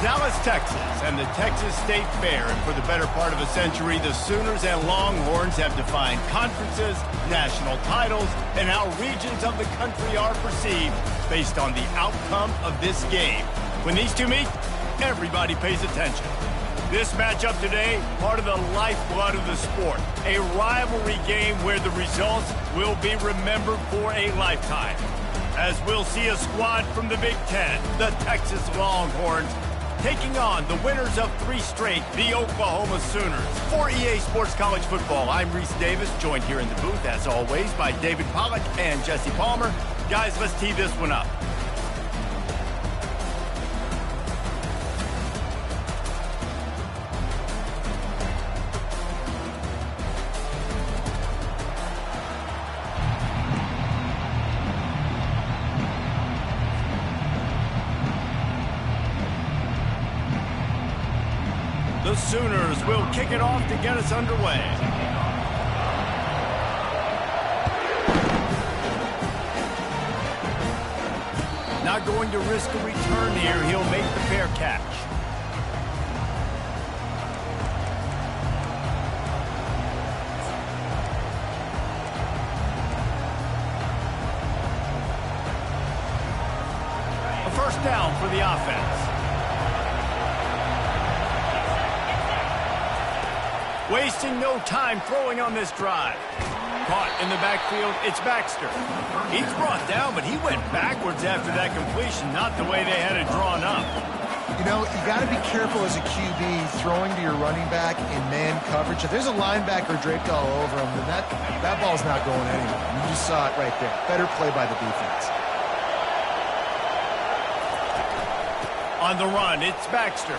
Dallas, Texas, and the Texas State Fair. And for the better part of a century, the Sooners and Longhorns have defined conferences, national titles, and how regions of the country are perceived based on the outcome of this game. When these two meet, everybody pays attention. This matchup today, part of the lifeblood of the sport. A rivalry game where the results will be remembered for a lifetime. As we'll see a squad from the Big Ten, the Texas Longhorns, taking on the winners of 3 straight, the Oklahoma Sooners. For EA Sports College Football, I'm Reese Davis, joined here in the booth, as always, by David Pollack and Jesse Palmer. Guys, let's tee this one up. The Sooners will kick it off to get us underway. Not going to risk a return here. He'll make the fair catch. A first down for the offense. Wasting no time throwing on this drive. Caught in the backfield, it's Baxter. He's brought down, but he went backwards after that completion, not the way they had it drawn up. You know, you got to be careful as a QB throwing to your running back in man coverage. If there's a linebacker draped all over him, then that ball's not going anywhere. You just saw it right there. Better play by the defense. On the run, it's Baxter.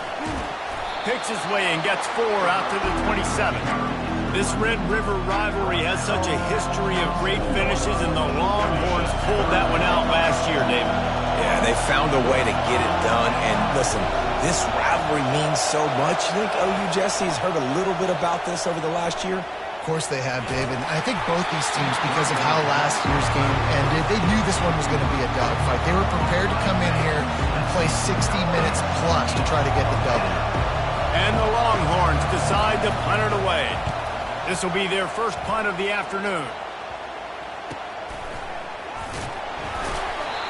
Picks his way and gets 4 out to the 27. This Red River rivalry has such a history of great finishes, and the Longhorns pulled that one out last year, David. Yeah, they found a way to get it done. And listen, this rivalry means so much. You think OU Jesse's heard a little bit about this over the last year? Of course they have, David. I think both these teams, because of how last year's game ended, they knew this one was going to be a dogfight. They were prepared to come in here and play 60 minutes plus to try to get the W. And the Longhorns decide to punt it away. This will be their first punt of the afternoon.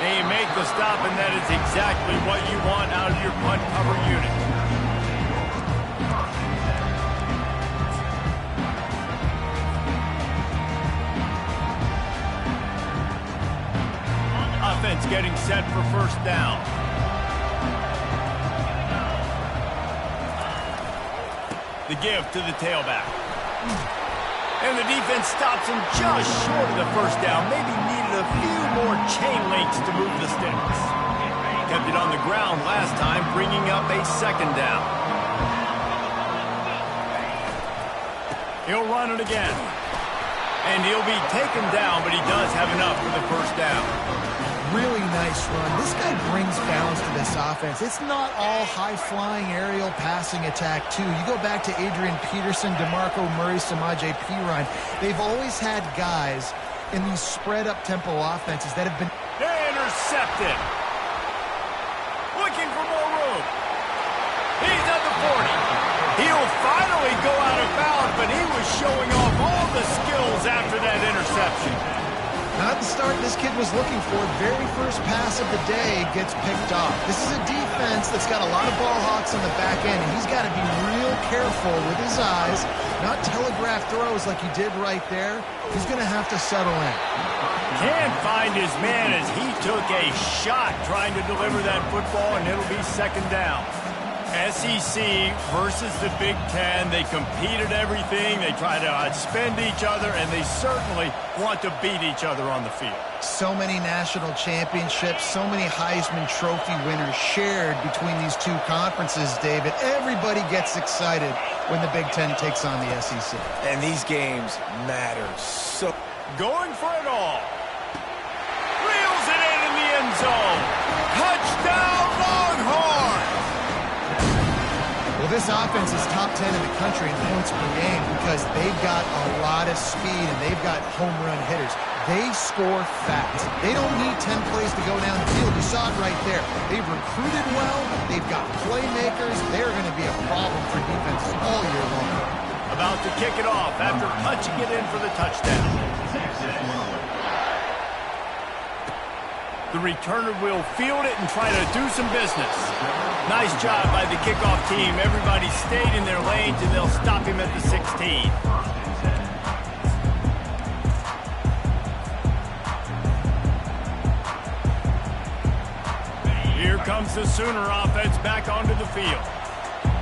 They make the stop, and that is exactly what you want out of your punt cover unit. Offense getting set for first down. The give to the tailback. And the defense stops him just short of the first down. Maybe needed a few more chain links to move the sticks. Kept it on the ground last time, bringing up a second down. He'll run it again. And he'll be taken down, but he does have enough for the first down. Really nice run. This guy brings balance to this offense. It's not all high-flying aerial passing attack, too. You go back to Adrian Peterson, DeMarco Murray, Samaje Perine. They've always had guys in these spread-up tempo offenses that have been intercepted. Looking for more room. He's at the 40. He'll finally go out of bounds, but he was showing off all the skills after that interception. Not the start this kid was looking for. Very first pass of the day gets picked off. This is a defense that's got a lot of ball hawks on the back end, and he's got to be real careful with his eyes, not telegraph throws like he did right there. He's going to have to settle in. Can't find his man as he took a shot trying to deliver that football, and it'll be second down. SEC versus the Big Ten. They compete at everything. They try to outspend each other, and they certainly want to beat each other on the field. So many national championships, so many Heisman Trophy winners shared between these two conferences, David. Everybody gets excited when the Big Ten takes on the SEC. And these games matter so. Going for it all. Reels it in the end zone. Touchdown, Longhorns! Well, this offense is top 10 in the country in points per game because they've got a lot of speed and they've got home run hitters. They score fast. They don't need 10 plays to go down the field. You saw it spot right there. They've recruited well. They've got playmakers. They're going to be a problem for defenses all year long. About to kick it off after punching it in for the touchdown. The returner will field it and try to do some business. Nice job by the kickoff team. Everybody stayed in their lanes, and they'll stop him at the 16. Here comes the Sooner offense back onto the field.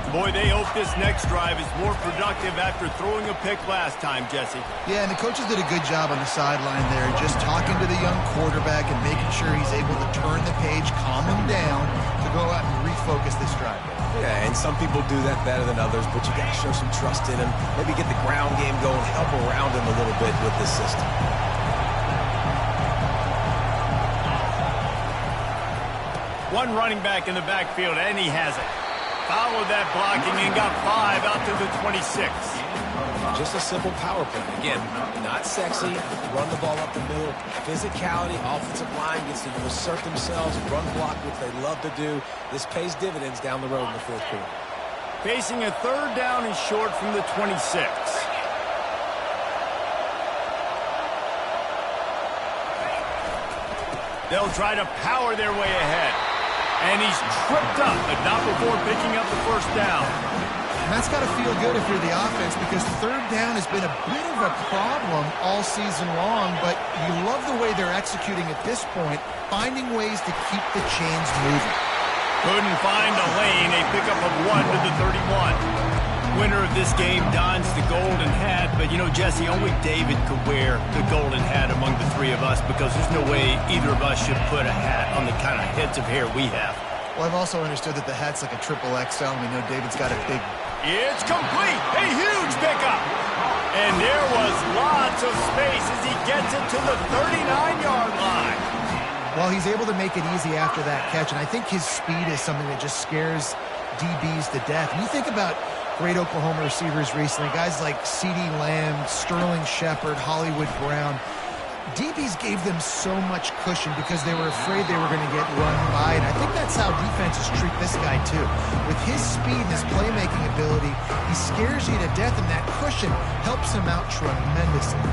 Boy, they hope this next drive is more productive after throwing a pick last time, Jesse. Yeah, and the coaches did a good job on the sideline there, just talking to the young quarterback and making sure he's able to turn the page, calm him down, to go out and refocus this drive. Yeah, and some people do that better than others, but you got to show some trust in him, maybe get the ground game going, help around him a little bit with this system. One running back in the backfield, and he has it. Followed that blocking and got 5 out to the 26. Just a simple power play. Again, not sexy, run the ball up the middle, physicality, offensive line gets to assert themselves, run block, which they love to do. This pays dividends down the road in the fourth quarter. Facing a third down and short from the 26. They'll try to power their way ahead. And he's tripped up, but not before picking up the first down. And that's got to feel good if you're the offense, because third down has been a bit of a problem all season long, but you love the way they're executing at this point, finding ways to keep the chains moving. Couldn't find a lane, a pickup of 1 to the 31. Winner of this game dons the golden hat, but you know, Jesse, only David could wear the golden hat among the three of us, because there's no way either of us should put a hat on the kind of heads of hair we have. Well, I've also understood that the hat's like a triple XL, and we know David's got a big... It's complete! A huge pickup! And there was lots of space as he gets it to the 39-yard line. Well, he's able to make it easy after that catch, and I think his speed is something that just scares DBs to death. And you think about great Oklahoma receivers recently, guys like CeeDee Lamb, Sterling Shepard, Hollywood Brown. DBs gave them so much cushion because they were afraid they were going to get run by, and I think that's how defenses treat this guy too. With his speed and his playmaking ability, he scares you to death, and that cushion helps him out tremendously.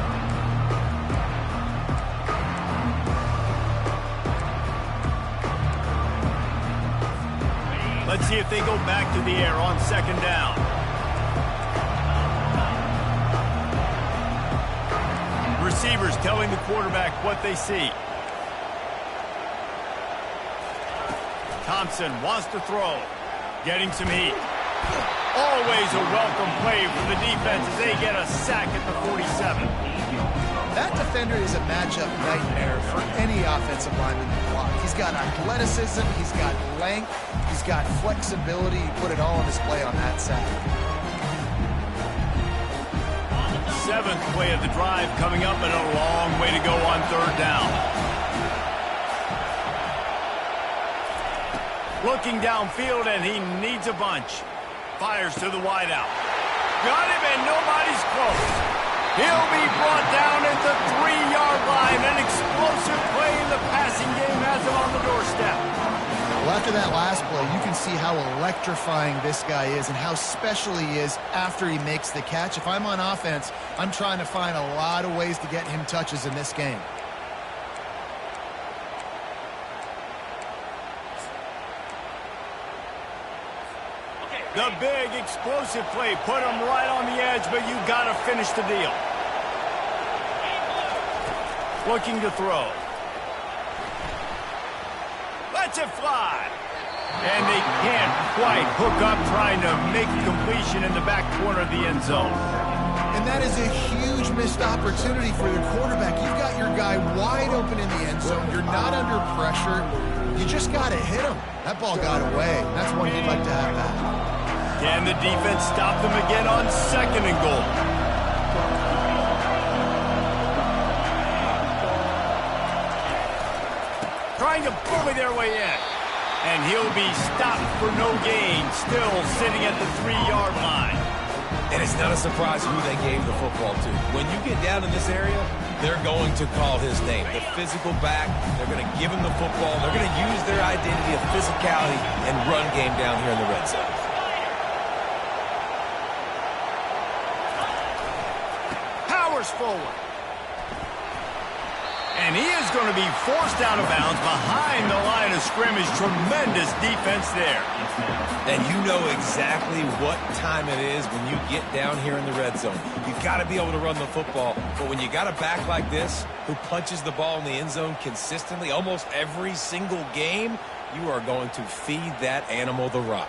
Let's see if they go back to the air on second down. Receivers telling the quarterback what they see. Thompson wants to throw. Getting some heat. Always a welcome play for the defense as they get a sack at the 47. That defender is a matchup nightmare for any offensive lineman to block. He's got athleticism, he's got length, he's got flexibility. He put it all on display on that sack. 7th play of the drive coming up, and a long way to go on third down. Looking downfield, and he needs a bunch. Fires to the wideout. Got him, and nobody's close. He'll be brought down at the 3-yard line. An explosive play in the passing game has him on the doorstep. Well, after that last play, you can see how electrifying this guy is and how special he is after he makes the catch. If I'm on offense, I'm trying to find a lot of ways to get him touches in this game. The big explosive play put him right on the edge, but you got to finish the deal. Looking to throw. Lets it fly. And they can't quite hook up, trying to make a completion in the back corner of the end zone. And that is a huge missed opportunity for your quarterback. You've got your guy wide open in the end zone. You're not under pressure. You just got to hit him. That ball got away. That's one you'd like to have back. Can the defense stop them again on 2nd and goal? Trying to bully their way in. And he'll be stopped for no gain, still sitting at the 3-yard line. And it's not a surprise who they gave the football to. When you get down in this area, They're going to call his name. The physical back, they're going to give him the football. They're going to use their identity of physicality and run game down here in the red zone. Powers forward. And he is going to be forced out of bounds behind the line of scrimmage. Tremendous defense there. And you know exactly what time it is when you get down here in the red zone. You've got to be able to run the football. But when you got a back like this who punches the ball in the end zone consistently almost every single game, you are going to feed that animal the rock.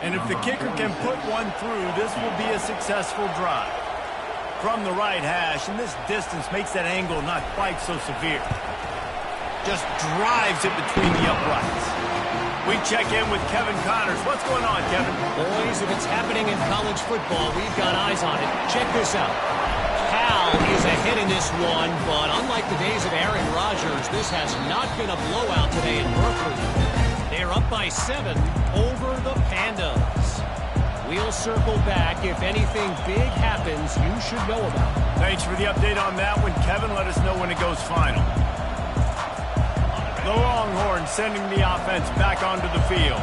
And if the kicker can put one through, this will be a successful drive. From the right hash, and this distance makes that angle not quite so severe. Just drives it between the uprights. We check in with Kevin Connors. What's going on, Kevin? Boys, if it's happening in college football, we've got eyes on it. Check this out. Cal is ahead in this one, but unlike the days of Aaron Rodgers, this has not been a blowout today in Berkeley. They're up by 7 over the Pandas. We'll circle back. If anything big happens, you should know about it. Thanks for the update on that one, Kevin. Let us know when it goes final. The Longhorns sending the offense back onto the field.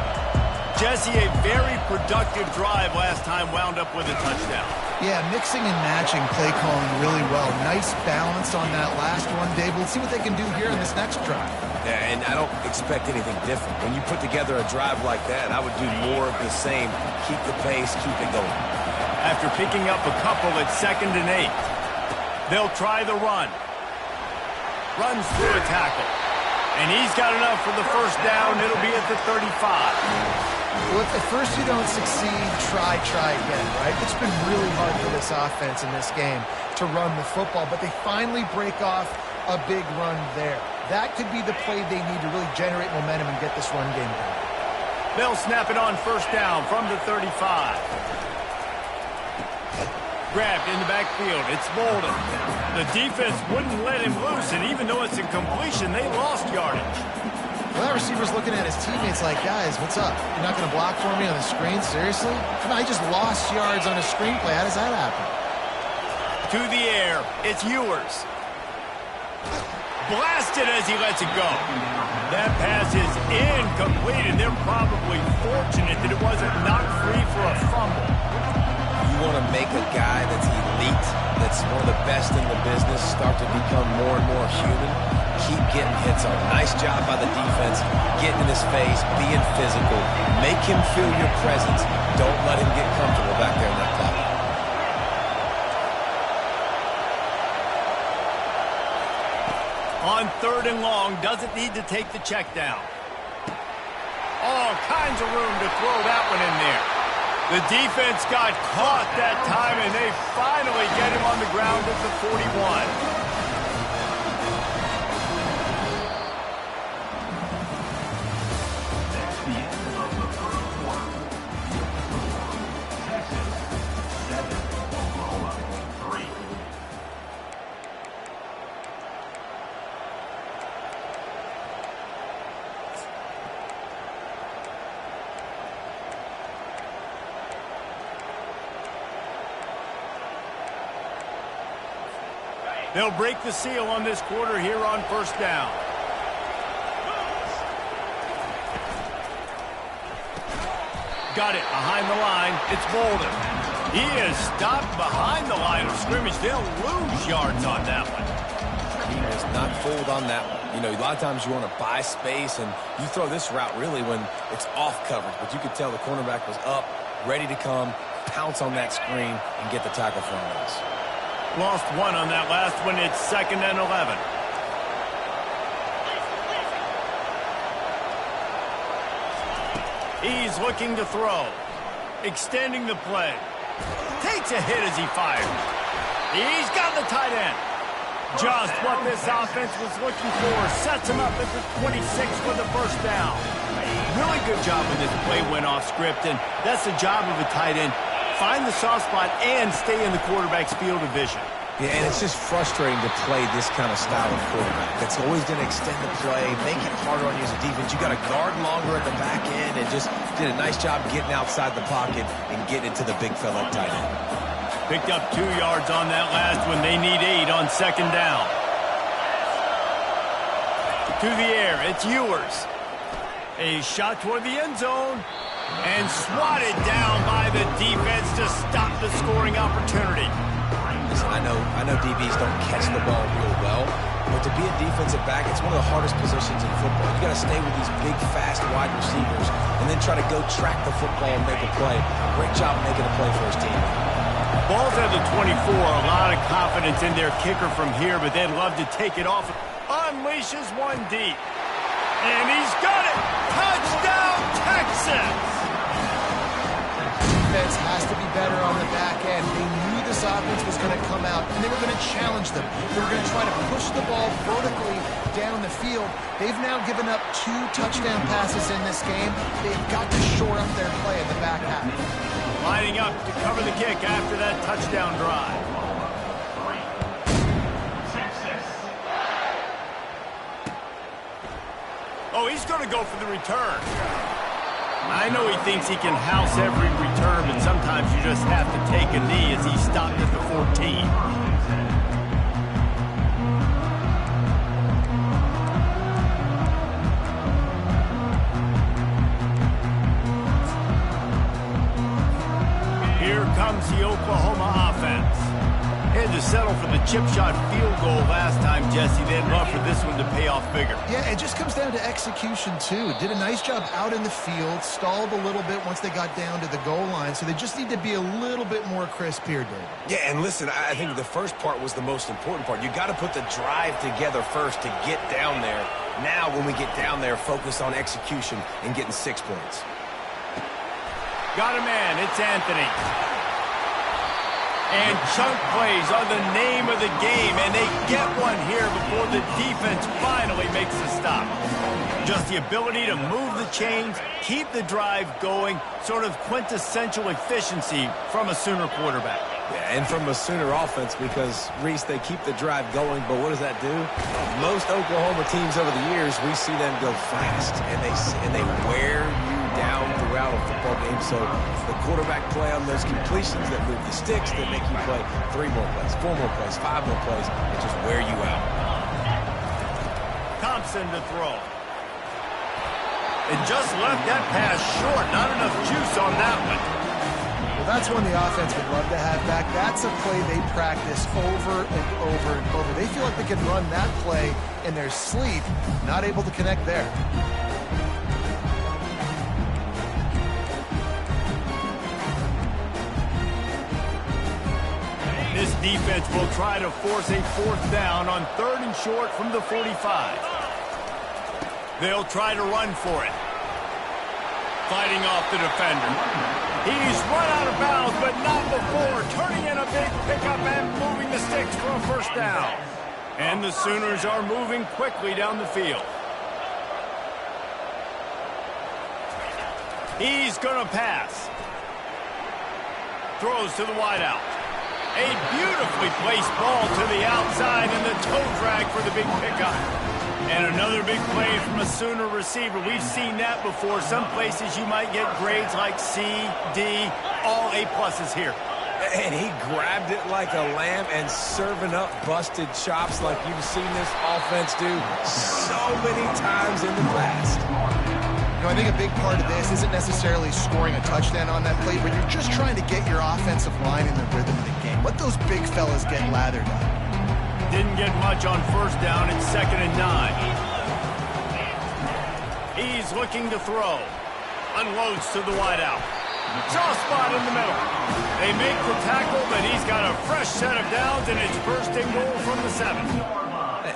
Jesse, a very productive drive last time, wound up with a touchdown. Yeah, mixing and matching play calling really well. Nice balance on that last one, Dave. We'll see what they can do here in this next drive. Yeah, and I don't expect anything different. When you put together a drive like that, I would do more of the same. Keep the pace, keep it going. After picking up a couple at 2nd and 8, they'll try the run. Runs through a tackle. And he's got enough for the first down. It'll be at the 35. Well, if at first you don't succeed, try again, right? It's been really hard for this offense in this game to run the football, but they finally break off a big run there. That could be the play they need to really generate momentum and get this run game going. They'll snap it on first down from the 35. Grabbed in the backfield. It's Bolden. The defense wouldn't let him loose, and even though it's a completion, they lost yardage. Well, that receiver's looking at his teammates like, guys, what's up? You're not going to block for me on the screen? Seriously? Come on, I just lost yards on a screenplay. How does that happen? To the air. It's Ewers. Blasted as he lets it go. That pass is incomplete, and they're probably fortunate that it wasn't knocked free for a fumble. You want to make a guy that's elite, that's one of the best in the business, start to become more and more human. Keep getting hits on. Nice job by the defense, getting in his face, being physical. Make him feel your presence. Don't let him get comfortable back there in that pocket. On 3rd and long, doesn't need to take the check down. All kinds of room to throw that one in there. The defense got caught that time, and they finally get him on the ground at the 41. They'll break the seal on this quarter here on first down. Got it behind the line. It's Bolden. He is stopped behind the line of scrimmage. They'll lose yards on that one. He was not fooled on that one. You know, a lot of times you want to buy space, and you throw this route really when it's off coverage. But you could tell the cornerback was up, ready to come, pounce on that screen, and get the tackle for him. Lost one on that last one. It's 2nd and 11. He's looking to throw. Extending the play. Takes a hit as he fires. He's got the tight end. Just what this offense was looking for. Sets him up at the 26 for the first down. Really good job when this play went off script, and that's the job of a tight end. Find the soft spot and stay in the quarterback's field of vision. Yeah, and it's just frustrating to play this kind of style of quarterback. That's always going to extend the play, make it harder on you as a defense. You got to guard longer at the back end, and just did a nice job getting outside the pocket and getting into the big fella tight end. Picked up 2 yards on that last one. They need 8 on second down. To the air, it's Ewers. A shot toward the end zone. And swatted down by the defense to stop the scoring opportunity. Listen, I know DBs don't catch the ball real well, but to be a defensive back, it's one of the hardest positions in football. You got to stay with these big, fast wide receivers and then try to go track the football and make a play. Great job making a play for his team. Ball's at the 24. A lot of confidence in their kicker from here, but they'd love to take it off. Unleashes one deep. And he's got it. Touchdown, Texas! Defense has to be better on the back end. They knew this offense was going to come out, and they were going to challenge them. They were going to try to push the ball vertically down the field. They've now given up 2 touchdown passes in this game. They've got to shore up their play in the back half. Lining up to cover the kick after that touchdown drive. Oh, he's going to go for the return. I know he thinks he can house every return, but sometimes you just have to take a knee as he stopped at the 14. Here comes the Oklahoma offense. Had to settle for the chip shot field goal last time, Jesse. They'd love for this one to pay off bigger. Yeah, it just comes down to execution, too. Did a nice job out in the field, stalled a little bit once they got down to the goal line, so they just need to be a little bit more crisp here, David. Yeah, and listen, I think the first part was the most important part. You got to put the drive together first to get down there. Now, when we get down there, focus on execution and getting 6 points. Got a man. It's Anthony. And chunk plays are the name of the game, and they get one here before the defense finally makes the stop. Just the ability to move the chains, keep the drive going, sort of quintessential efficiency from a Sooner quarterback. Yeah, and from a Sooner offense because, Reese, they keep the drive going, but what does that do? Most Oklahoma teams over the years, we see them go fast, and they wear you down throughout a football game. So the quarterback play on those completions that move the sticks, that make you play 3 more plays, 4 more plays, 5 more plays, and just wear you out. Thompson to throw. And just left that pass short. Not enough juice on that one. Well, that's one the offense would love to have back. That's a play they practice over and over and over. They feel like they can run that play in their sleep, not able to connect there. This defense will try to force a 4th down on 3rd and short from the 45. They'll try to run for it. Fighting off the defender. He's run out of bounds, but not before. Turning in a big pickup and moving the sticks for a 1st down. And the Sooners are moving quickly down the field. He's going to pass. Throws to the wideout. A beautifully placed ball to the outside and the toe drag for the big pickup. And another big play from a Sooner receiver. We've seen that before. Some places you might get grades like C, D, all A-pluses here. And he grabbed it like a lamb and serving up busted chops like you've seen this offense do so many times in the past. You know, I think a big part of this isn't necessarily scoring a touchdown on that play, but you're just trying to get your offensive line in the rhythm of the game. Let those big fellas get lathered up. Didn't get much on 1st down. It's 2nd and 9. He's looking to throw. Unloads to the wideout. Soft spot in the middle. They make the tackle, but he's got a fresh set of downs, and it's 1st and goal from the 7.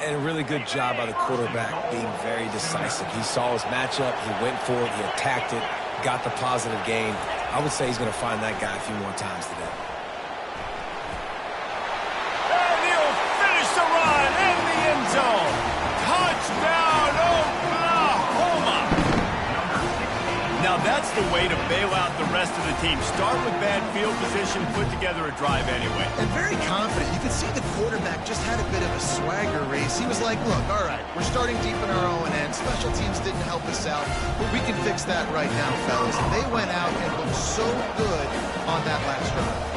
And a really good job by the quarterback being very decisive. He saw his matchup. He went for it. He attacked it. Got the positive gain. I would say he's going to find that guy a few more times today. In the end zone. Touchdown, Oklahoma. Now that's the way to bail out the rest of the team. Start with bad field position, put together a drive anyway. And very confident. You could see the quarterback just had a bit of a swagger race. He was like, look, all right, we're starting deep in our own end. Special teams didn't help us out, but we can fix that right now, fellas. And they went out and looked so good on that last drive.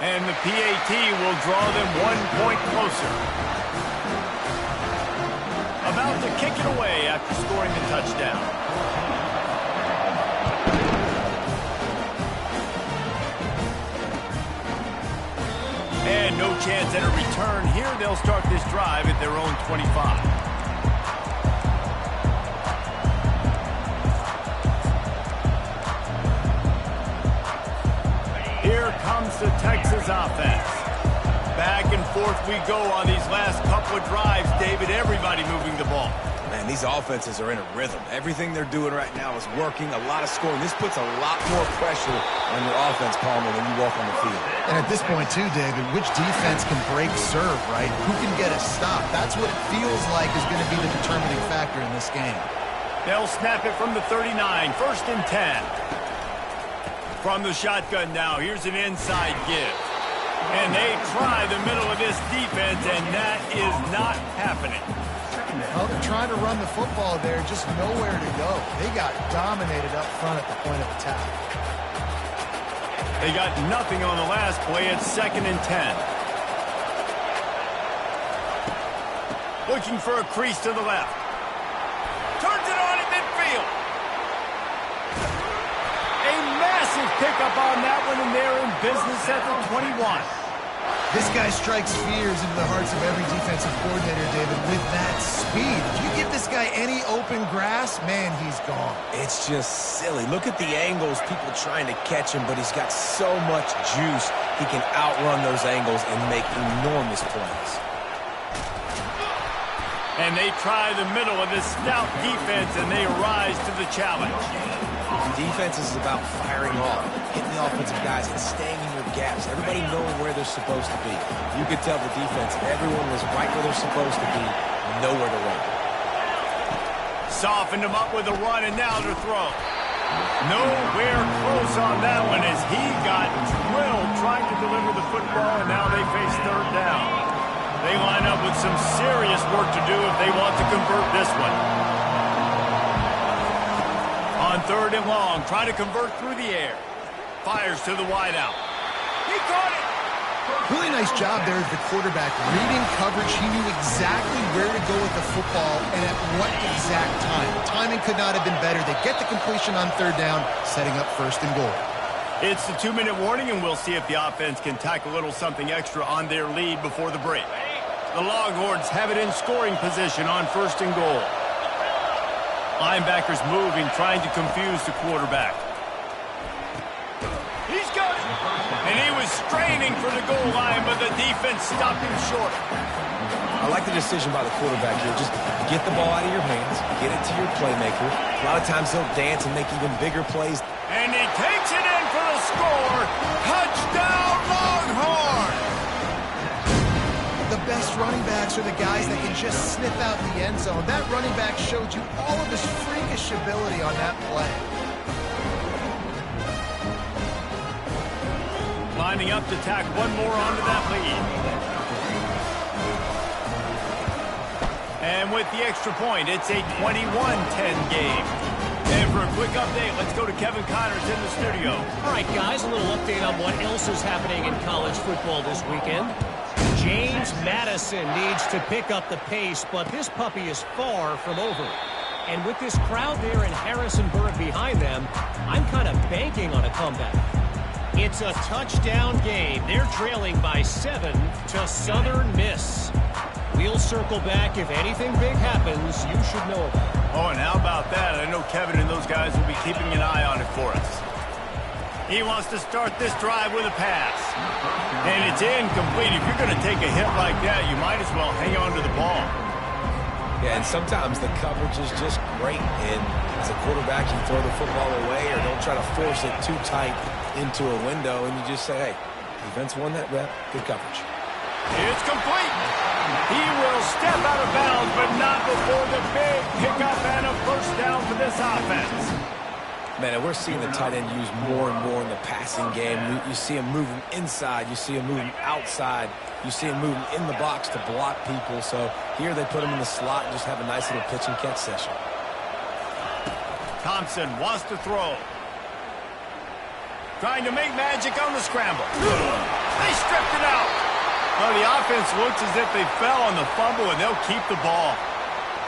And the PAT will draw them 1 point closer. About to kick it away after scoring the touchdown. And no chance at a return. Here they'll start this drive at their own 25. Here comes the Texas offense. Back and forth we go on these last couple of drives, David. Everybody moving the ball. Man, these offenses are in a rhythm. Everything they're doing right now is working. A lot of scoring. This puts a lot more pressure on your offense, Palmer, when you walk on the field. And at this point, too, David, which defense can break serve, right? Who can get a stop? That's what it feels like is going to be the determining factor in this game. They'll snap it from the 39. 1st and 10. From the shotgun now, here's an inside give. And they try the middle of this defense, and that is not happening. Well, they're trying to run the football there, just nowhere to go. They got dominated up front at the point of attack. They got nothing on the last play. It's 2nd and 10. Looking for a crease to the left. Turns it on at midfield. A massive pickup on that one, and they're in business at the 21. This guy strikes fears into the hearts of every defensive coordinator, David, with that speed. If you give this guy any open grass, man, he's gone. It's just silly. Look at the angles, people trying to catch him, but he's got so much juice. He can outrun those angles and make enormous plays. And they try the middle of this stout defense, and they rise to the challenge. Defense is about firing off, hitting the offensive guys, and staying in your gaps. Everybody knowing where they're supposed to be. You could tell the defense, everyone was right where they're supposed to be, nowhere to run. Softened him up with a run, and now to throw. Nowhere close on that one as he got drilled trying to deliver the football, and now they face 3rd down. They line up with some serious work to do if they want to convert this one. On 3rd and long, try to convert through the air. Fires to the wideout. He caught it! Really nice job there as the quarterback. Reading coverage, he knew exactly where to go with the football and at what exact time. Timing could not have been better. They get the completion on 3rd down, setting up 1st and goal. It's the 2-minute warning, and we'll see if the offense can tack a little something extra on their lead before the break. The Longhorns have it in scoring position on 1st and goal. Linebackers moving, trying to confuse the quarterback. He's got it! And he was straining for the goal line, but the defense stopped him short. I like the decision by the quarterback here. Just get the ball out of your hands, get it to your playmaker. A lot of times he'll dance and make even bigger plays. And he takes it in for the score. Touchdown, Longhorns! The best running backs are the guys that can just sniff out the end zone. That running back showed you all of his freakish ability on that play. Lining up to tack one more onto that lead. And with the extra point, it's a 21-10 game. And for a quick update, let's go to Kevin Connors in the studio. All right, guys, a little update on what else is happening in college football this weekend. James Madison needs to pick up the pace, but this puppy is far from over. And with this crowd there in Harrisonburg behind them, I'm kind of banking on a comeback. It's a touchdown game. They're trailing by 7 to Southern Miss. We'll circle back. If anything big happens, you should know about it. Oh, and how about that? I know Kevin and those guys will be keeping an eye on it for us. He wants to start this drive with a pass. And it's incomplete. If you're going to take a hit like that, you might as well hang on to the ball. Yeah, and sometimes the coverage is just great. And as a quarterback, you throw the football away or don't try to force it too tight into a window, and you just say, hey, defense won that rep. Good coverage. It's complete. He will step out of bounds, but not before the big pickup and a 1st down for this offense. Man, and we're seeing the tight end used more and more in the passing game. You see him moving inside. You see him moving outside. You see him moving in the box to block people. So here they put him in the slot and just have a nice little pitch and catch session. Thompson wants to throw. Trying to make magic on the scramble. They stripped it out. Well, the offense looks as if they fell on the fumble, and they'll keep the ball.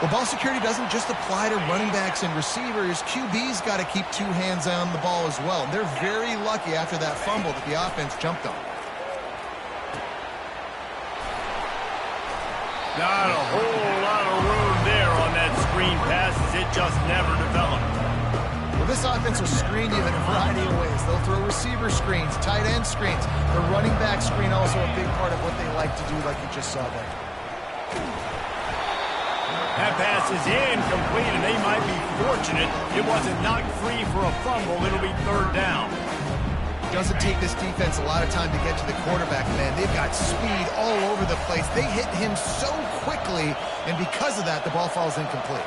Well, ball security doesn't just apply to running backs and receivers. QB's got to keep two hands on the ball as well. And they're very lucky after that fumble that the offense jumped on. Not a whole lot of room there on that screen pass, as it just never developed. Well, this offense will screen you in a variety of ways. They'll throw receiver screens, tight end screens. The running back screen also a big part of what they like to do, like you just saw there. That pass is incomplete, and they might be fortunate it wasn't knocked free for a fumble. It'll be third down. Doesn't take this defense a lot of time to get to the quarterback, man. They've got speed all over the place. They hit him so quickly, and because of that, the ball falls incomplete.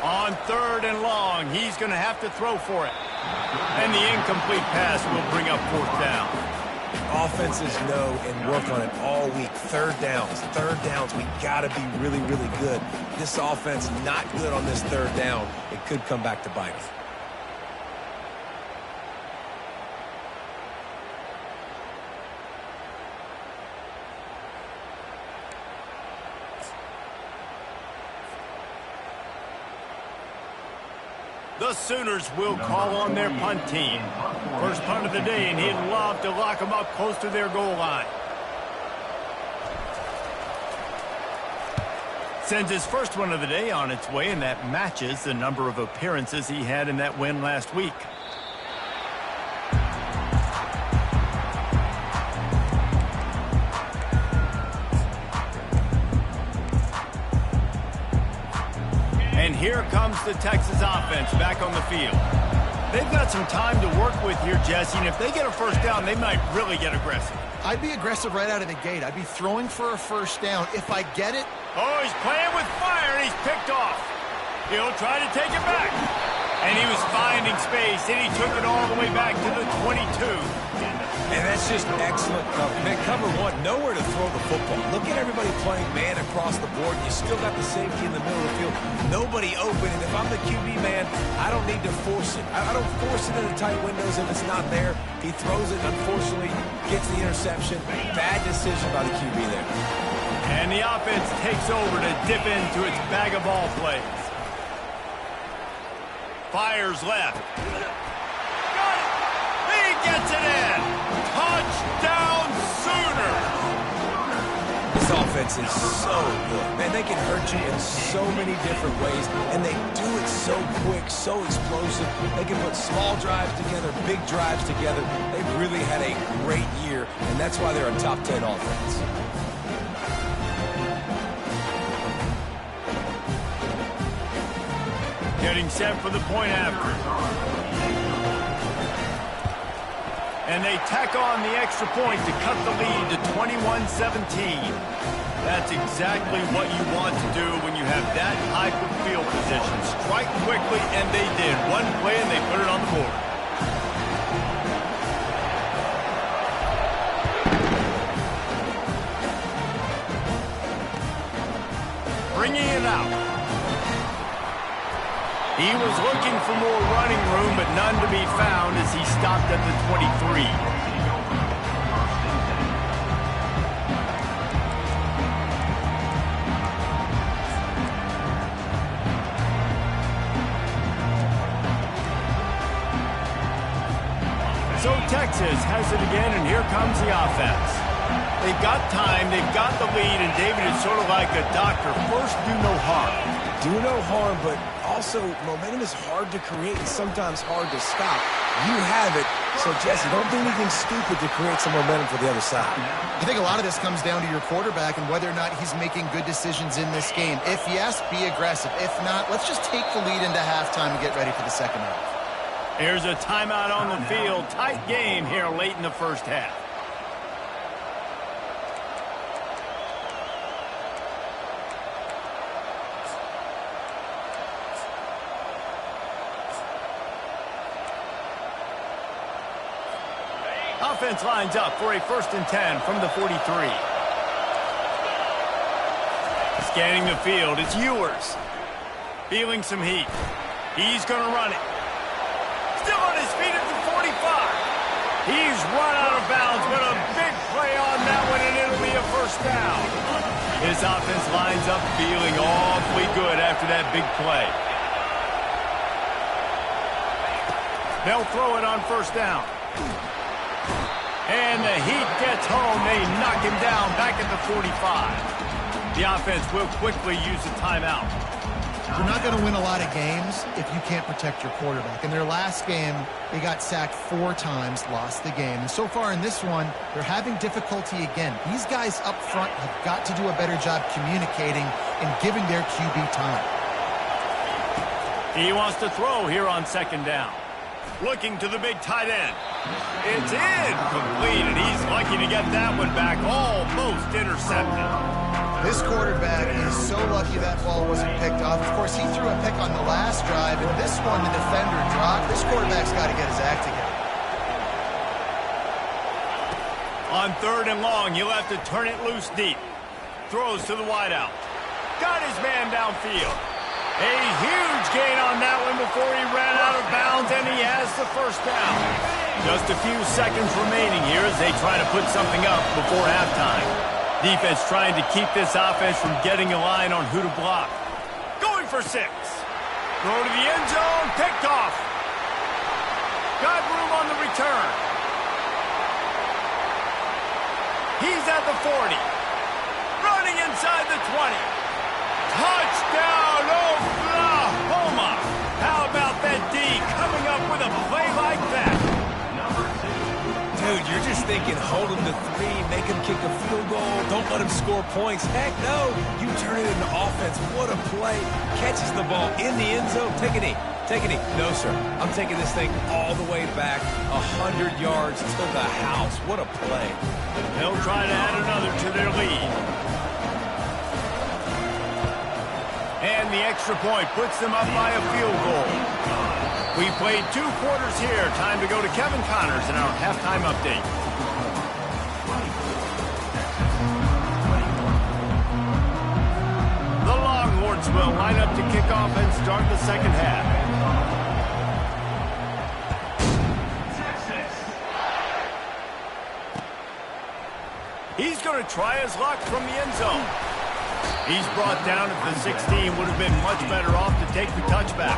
On third and long, he's going to have to throw for it. And the incomplete pass will bring up fourth down. Offenses know and work on it all week. Third downs, we got to be really, really good. This offense not good on this third down. It could come back to bite us. The Sooners will call on their punt team. First punt of the day, and he'd love to lock them up close to their goal line. Sends his first one of the day on its way, and that matches the number of appearances he had in that win last week. And here comes the Texas offense back on the field. They've got some time to work with here, Jesse, and if they get a first down, they might really get aggressive. I'd be aggressive right out of the gate. I'd be throwing for a first down. If I get it... Oh, he's playing with fire, and he's picked off. He'll try to take it back. And he was finding space, and he took it all the way back to the 22. And that's just excellent cover. Man, cover one, nowhere to throw the football. Look at everybody playing man across the board. You still got the safety in the middle of the field. Nobody open. And if I'm the QB man, I don't need to force it. I don't force it into tight windows if it's not there. He throws it, unfortunately, gets the interception. Bad decision by the QB there. And the offense takes over to dip into its bag of ball plays. Fires left. Got it! He gets it in! Touchdown Sooners! This offense is so good. Man, they can hurt you in so many different ways, and they do it so quick, so explosive. They can put small drives together, big drives together. They've really had a great year, and that's why they're a top 10 offense. Getting set for the point after. And they tack on the extra point to cut the lead to 21-17. That's exactly what you want to do when you have that type of field position. Strike quickly, and they did. One play, and they put it on the board. Bringing it out. He was looking for more running room, but none to be found as he stopped at the 23. So Texas has it again, and here comes the offense. They've got time, they've got the lead, and David is sort of like a doctor. First, do no harm. Do no harm, but also momentum is hard to create and sometimes hard to stop. You have it, so Jesse, don't do anything stupid to create some momentum for the other side. I think a lot of this comes down to your quarterback and whether or not he's making good decisions in this game. If yes, be aggressive. If not, let's just take the lead into halftime and get ready for the second half. Here's a timeout on the field. Tight game here late in the first half. Offense lines up for a 1st and 10 from the 43. Scanning the field, it's Ewers. Feeling some heat. He's going to run it. Still on his feet at the 45. He's run out of bounds, but a big play on that one, and it'll be a first down. His offense lines up feeling awfully good after that big play. They'll throw it on first down. And the heat gets home. They knock him down back at the 45. The offense will quickly use a timeout. You're not going to win a lot of games if you can't protect your quarterback. In their last game, they got sacked 4 times, lost the game. And so far in this one, they're having difficulty again. These guys up front have got to do a better job communicating and giving their QB time. He wants to throw here on second down. Looking to the big tight end. It's incomplete, and he's lucky to get that one back, almost intercepted. This quarterback is so lucky that ball wasn't picked off. Of course, he threw a pick on the last drive, and this one the defender dropped. This quarterback's got to get his act together. On third and long, he'll have to turn it loose deep. Throws to the wideout. Got his man downfield. A huge gain on that one before he ran out of bounds, and he has the first down. Just a few seconds remaining here as they try to put something up before halftime. Defense trying to keep this offense from getting a line on who to block. Going for 6. Throw to the end zone, picked off. Got room on the return. He's at the 40. Running inside the 20. Touchdown, Oklahoma! How about that D coming up with a play like that? Dude, you're just thinking, hold him to 3, make him kick a field goal, don't let him score points. Heck no, you turn it into offense. What a play. Catches the ball in the end zone. Take a knee. Take a knee. No, sir. I'm taking this thing all the way back 100 yards to the house. What a play. They'll try to add another to their lead. And the extra point puts them up by a field goal. We played 2 quarters here. Time to go to Kevin Connors in our halftime update. The Longhorns will line up to kick off and start the second half. He's going to try his luck from the end zone. He's brought down at the 16. Would have been much better off to take the touchback.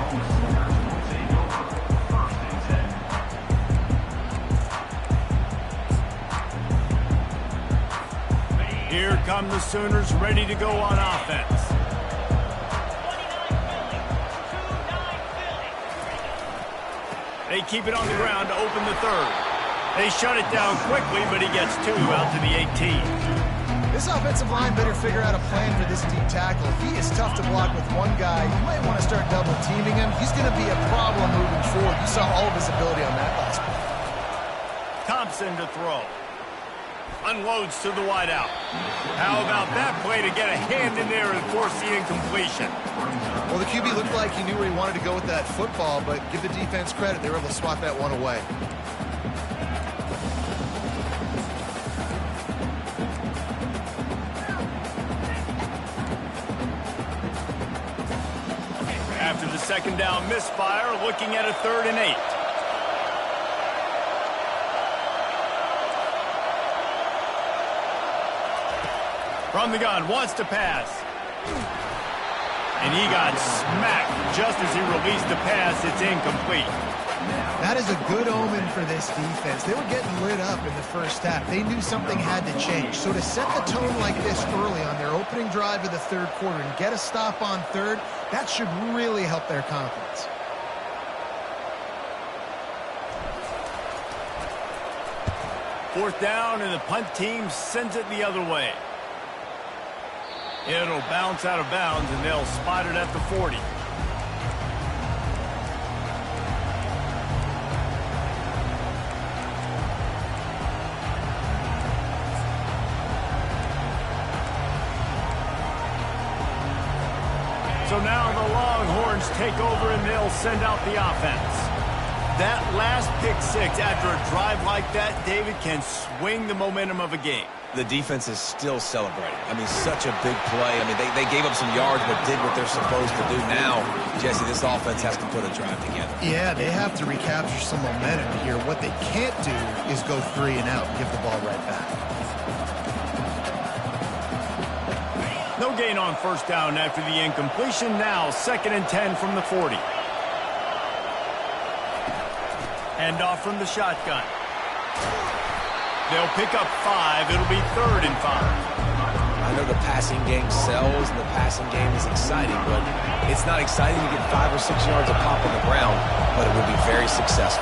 Here come the Sooners ready to go on offense. They keep it on the ground to open the third. They shut it down quickly, but he gets 2 out to the 18. This offensive line better figure out a plan for this deep tackle. He is tough to block with one guy. You might want to start double teaming him. He's going to be a problem moving forward. You saw all of his ability on that last play. Thompson to throw. Unloads to the wideout. How about that play to get a hand in there and force the incompletion? Well, the QB looked like he knew where he wanted to go with that football, but give the defense credit. They were able to swat that one away. After the second down misfire, looking at a 3rd and 8. From the gun, wants to pass. And he got smacked just as he released the pass. It's incomplete. That is a good omen for this defense. They were getting lit up in the first half. They knew something had to change. So to set the tone like this early on their opening drive of the 3rd quarter and get a stop on 3rd, that should really help their confidence. Fourth down, and the punt team sends it the other way. It'll bounce out of bounds, and they'll spot it at the 40. So now the Longhorns take over, and they'll send out the offense. That last pick 6 after a drive like that, David, can swing the momentum of a game. The defense is still celebrating. I mean, such a big play. I mean, they gave up some yards but did what they're supposed to do. Now, Jesse, this offense has to put a drive together. Yeah, they have to recapture some momentum here. What they can't do is go 3 and out and give the ball right back. No gain on first down after the incompletion. Now 2nd and 10 from the 40. Hand off from the shotgun. They'll pick up 5. It'll be 3rd and 5. I know the passing game sells and the passing game is exciting, but it's not exciting to get 5 or 6 yards a pop on the ground, but it will be very successful.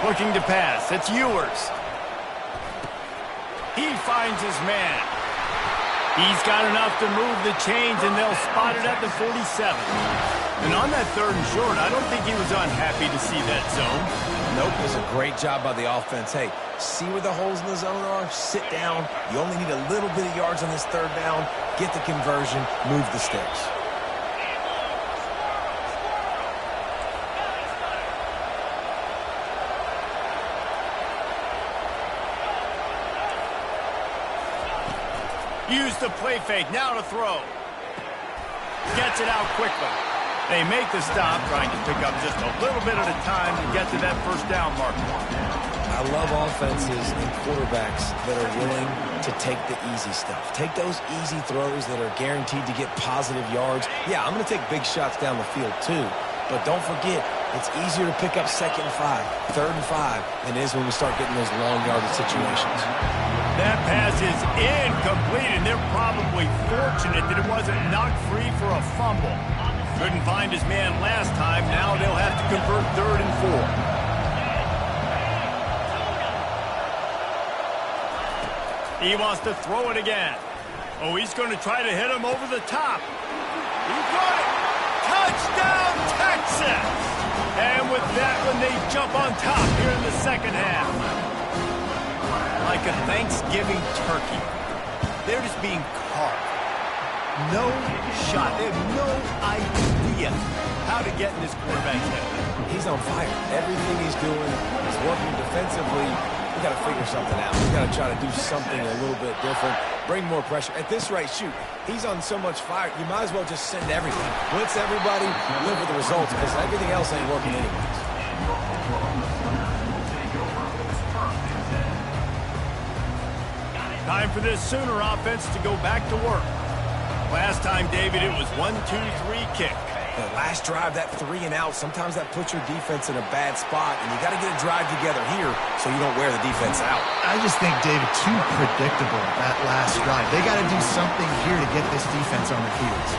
Looking to pass. It's Ewers. He finds his man. He's got enough to move the chains, and they'll spot it at the 47. And on that 3rd and short, I don't think he was unhappy to see that zone. Nope, it was a great job by the offense. Hey, see where the holes in the zone are? Sit down. You only need a little bit of yards on this 3rd down. Get the conversion. Move the sticks. Use the play fake. Now to throw. Gets it out quickly. They make the stop, trying to pick up just a little bit at a time to get to that first down marker. I love offenses and quarterbacks that are willing to take the easy stuff. Take those easy throws that are guaranteed to get positive yards. Yeah, I'm going to take big shots down the field too. But don't forget, it's easier to pick up 2nd and 5, 3rd and 5 than it is when we start getting those long yardage situations. That pass is incomplete, and they're probably fortunate that it wasn't knocked free for a fumble. Couldn't find his man last time. Now they'll have to convert 3rd and 4. He wants to throw it again. Oh, he's going to try to hit him over the top. He got it. Touchdown, Texas! And with that one, they jump on top here in the 2nd half. Like a Thanksgiving turkey, they're just being carved. No shot. They have no idea how to get in this quarterback's head. He's on fire. Everything he's doing is working defensively. We got to figure something out. We got to try to do something a little bit different. Bring more pressure. At this rate, shoot, he's on so much fire, you might as well just send everything. Blitz everybody, live with the results, because everything else ain't working anyways. Time for this Sooner offense to go back to work. Last time, David, it was 1-2-3 kick. The last drive, that 3 and out, sometimes that puts your defense in a bad spot, and you got to get a drive together here so you don't wear the defense out. I just think, David, too predictable that last drive. They got to do something here to get this defense on their heels.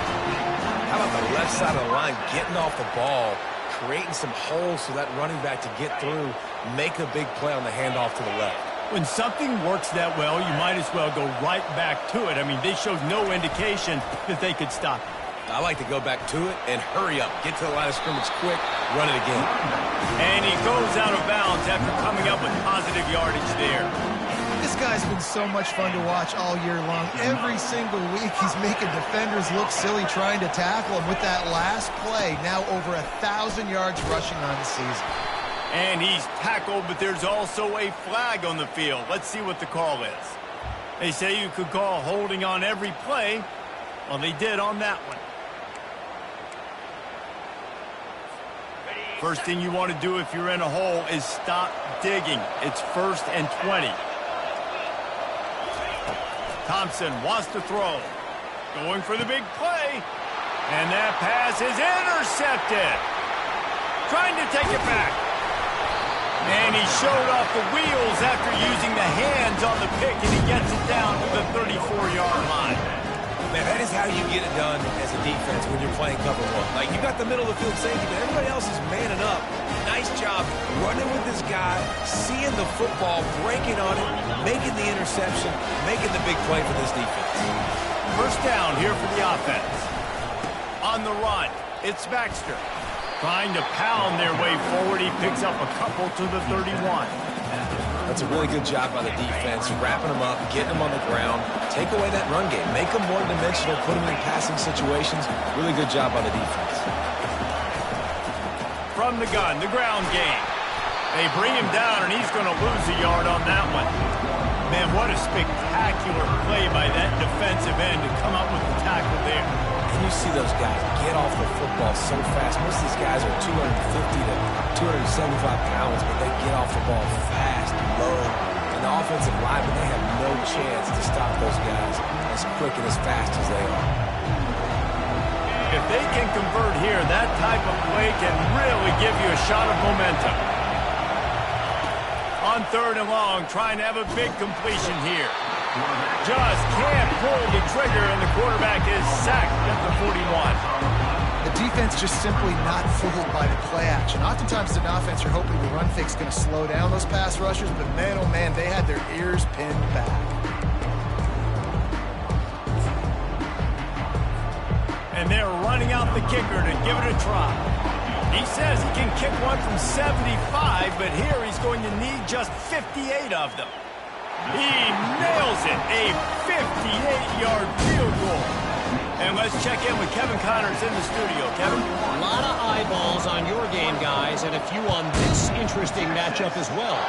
How about the left side of the line getting off the ball, creating some holes so that running back to get through, make a big play on the handoff to the left. When something works that well, you might as well go right back to it. I mean, they showed no indication that they could stop it. I like to go back to it and hurry up. Get to the line of scrimmage quick, run it again. And he goes out of bounds after coming up with positive yardage there. This guy's been so much fun to watch all year long. Every single week he's making defenders look silly trying to tackle him. With that last play, now over 1,000 yards rushing on the season. And he's tackled, but there's also a flag on the field. Let's see what the call is. They say you could call holding on every play. Well, they did on that one. First thing you want to do if you're in a hole is stop digging. It's 1st and 20. Thompson wants to throw. Going for the big play. And that pass is intercepted. Trying to take it back. And he showed off the wheels after using the hands on the pick, and he gets it down to the 34-yard line. Man, that is how you get it done as a defense when you're playing cover 1. Like, you got the middle of the field safety, but everybody else is manning up. Nice job running with this guy, seeing the football, breaking on it, making the interception, making the big play for this defense. First down here for the offense. On the run, it's Baxter. Trying to pound their way forward. He picks up a couple to the 31. That's a really good job by the defense, wrapping them up, getting them on the ground, take away that run game, make them one-dimensional, put them in passing situations. Really good job by the defense. From the gun, the ground game. They bring him down, and he's going to lose a yard on that one. Man, what a spectacular play by that defensive end to come up with the tackle there. And you see those guys get off the football so fast. Most of these guys are 250 to 275 pounds, but they get off the ball fast, low. And the offensive linemen, they have no chance to stop those guys as quick and as fast as they are. If they can convert here, that type of play can really give you a shot of momentum. On 3rd and long, trying to have a big completion here. Just can't pull the trigger, and the quarterback is sacked at the 41. The defense just simply not fooled by the play action. Oftentimes, as an offense, you're hoping the run fake is going to slow down those pass rushers, but man, oh man, they had their ears pinned back. And they're running out the kicker to give it a try. He says he can kick one from 75, but here he's going to need just 58 of them. He nails it, a 58-yard field goal. And let's check in with Kevin Connors in the studio. Kevin? A lot of eyeballs on your game, guys, and a few on this interesting matchup as well.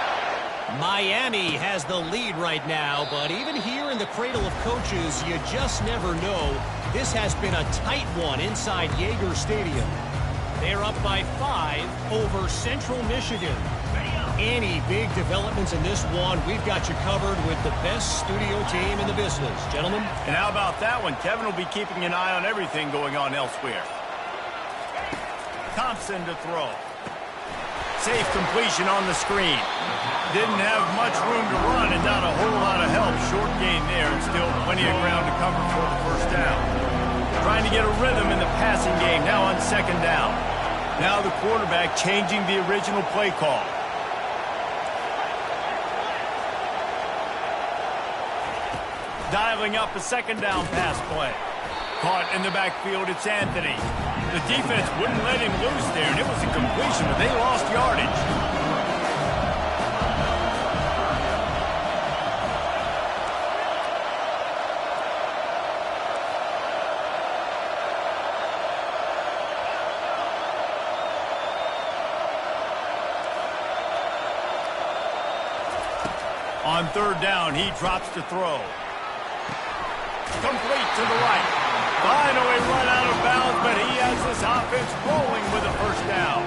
Miami has the lead right now, but even here in the cradle of coaches, you just never know. This has been a tight one inside Yager Stadium. They're up by 5 over Central Michigan. Any big developments in this one, we've got you covered with the best studio team in the business. Gentlemen? And how about that one? Kevin will be keeping an eye on everything going on elsewhere. Thompson to throw. Safe completion on the screen. Didn't have much room to run and not a whole lot of help. Short gain there and still plenty of ground to cover for the first down. Trying to get a rhythm in the passing game now on 2nd down. Now the quarterback changing the original play call. Dialing up a 2nd down pass play. Caught in the backfield, it's Anthony. The defense wouldn't let him loose there, and it was a completion, but they lost yardage. On 3rd down, he drops to throw. Complete to the right. Finally run out of bounds, but he has this offense rolling with a first down.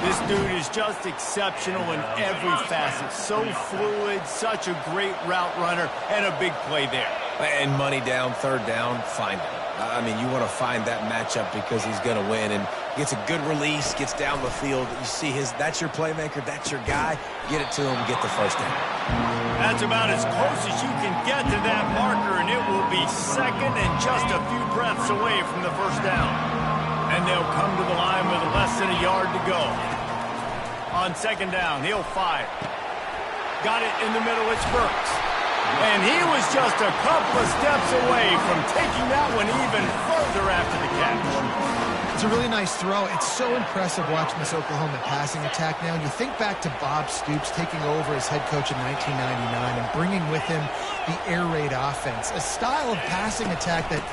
This dude is just exceptional in every facet. So fluid, such a great route runner, and a big play there. And money down, 3rd down, find him. I mean, you want to find that matchup because he's going to win. And gets a good release, gets down the field. You see that's your playmaker, that's your guy. Get it to him, get the first down. That's about as close as you can get to that marker, and it will be 2nd and just a few breaths away from the first down. And they'll come to the line with less than a yard to go. On 2nd down, he'll fire. Got it in the middle, it's Burks. And he was just a couple of steps away from taking that one even further after the catch. It's a really nice throw. It's so impressive watching this Oklahoma passing attack now. And you think back to Bob Stoops taking over as head coach in 1999 and bringing with him the air raid offense, a style of passing attack that